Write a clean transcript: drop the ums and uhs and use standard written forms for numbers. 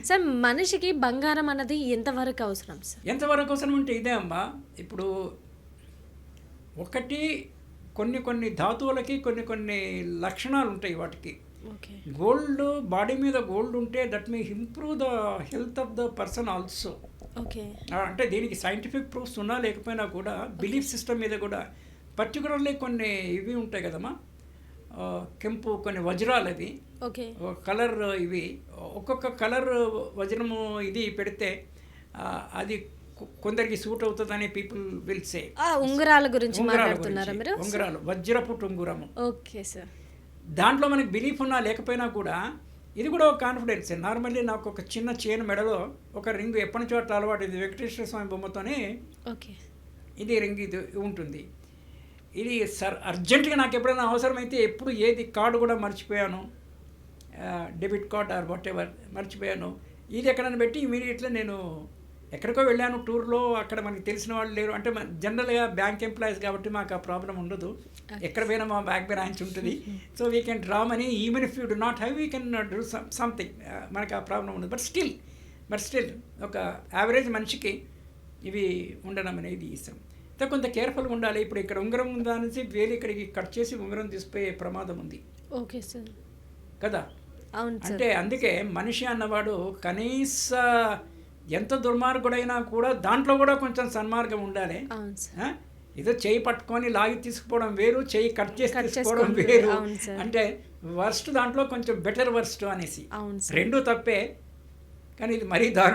Sir మనిషికి బంగారం అన్నది ఎంతవరకు అవసరం సార్? ఎంతవరకు అవసరం అంటే ఇదే అమ్మా. ఇప్పుడు ఒకటి కొన్ని ధాతువులకి కొన్ని లక్షణాలు ఉంటాయి వాటికి. ఓకే. గోల్డ్ బాడీ మీద గోల్డ్ ఉంటే that may improve the health of the person also. Okay. అంటే దీనికి సైంటిఫిక్ ప్రూఫ్స్ ఉన్నా లేకపోయినా కూడా బిలీఫ్ సిస్టమ్ మీద కూడా పర్టికులర్లీ కొన్ని ఇవి ఉంటాయి కదమ్మా, కెంపు కొన్ని వజ్రాలు అవి ఓకే. కలర్ ఇవి ఒక్కొక్క కలర్ వజ్రము ఇది పెడితే అది కొందరికి సూట్ అవుతుందని పీపుల్ విల్ సే. ఉంగరాల గురించి మాట్లాడుతున్నారా మీరు? ఉంగరాలు, వజ్రపు ఉంగరము. Okay sir. దాంట్లో మనకి బిలీఫ్ ఉన్నా లేకపోయినా కూడా ఇది కూడా ఒక కాన్ఫిడెన్స్. నార్మల్లీ నాకు ఒక చిన్న చైన్ మెడలో ఒక రింగ్ ఎప్పటి నుంచో అట్లా అలవాటు. ఇది వెంకటేశ్వర స్వామి బొమ్మతోనే ఓకే. ఇది రింగ్ ఇది ఉంటుంది. ఇది అర్జెంటుగా నాకు ఎప్పుడైనా అవసరమైతే ఎప్పుడు ఏది కార్డు కూడా మర్చిపోయాను, debit card or what ever మర్చిపోయాను, ఇది ఎక్కడైనా పెట్టి ఇమీడియట్గా నేను ఎక్కడికో వెళ్ళాను టూర్లో, అక్కడ మనకి తెలిసిన వాళ్ళు లేరు అంటే జనరల్గా బ్యాంక్ ఎంప్లాయీస్ కాబట్టి మాకు ఆ ప్రాబ్లం ఉండదు. ఎక్కడ పోయినా మా బ్యాగ్ బ్రాంచ్ ఉంటుంది. So we can draw money even if you do not have we can do something. మనకు ఆ ప్రాబ్లం ఉండదు. బట్ స్టిల్ ఒక యావరేజ్ మనిషికి ఇవి ఉండడం అనేది ఇష్టం. కొంత కేర్ఫుల్గా ఉండాలి. ఇప్పుడు ఇక్కడ ఉంగరం ఉందా అనేసి వేలు ఇక్కడికి కట్ చేసి ఉంగరం తీసిపోయే ప్రమాదం ఉంది. Okay sir. కదా. అవును. అంటే అందుకే మనిషి అన్నవాడు కనీస ఎంత దుర్మార్గుడైనా కూడా దాంట్లో కూడా కొంచెం సన్మార్గం ఉండాలి. ఏదో చేయి పట్టుకొని లాగి తీసుకుపోవడం వేరు, చేయి కట్ చేసి తీసుకోవడం వేరు. అంటే వర్స్ట్ దాంట్లో కొంచెం బెటర్ వర్స్ట్ అనేసి రెండు తప్పే, కానీ ఇది మరీ దారుణం.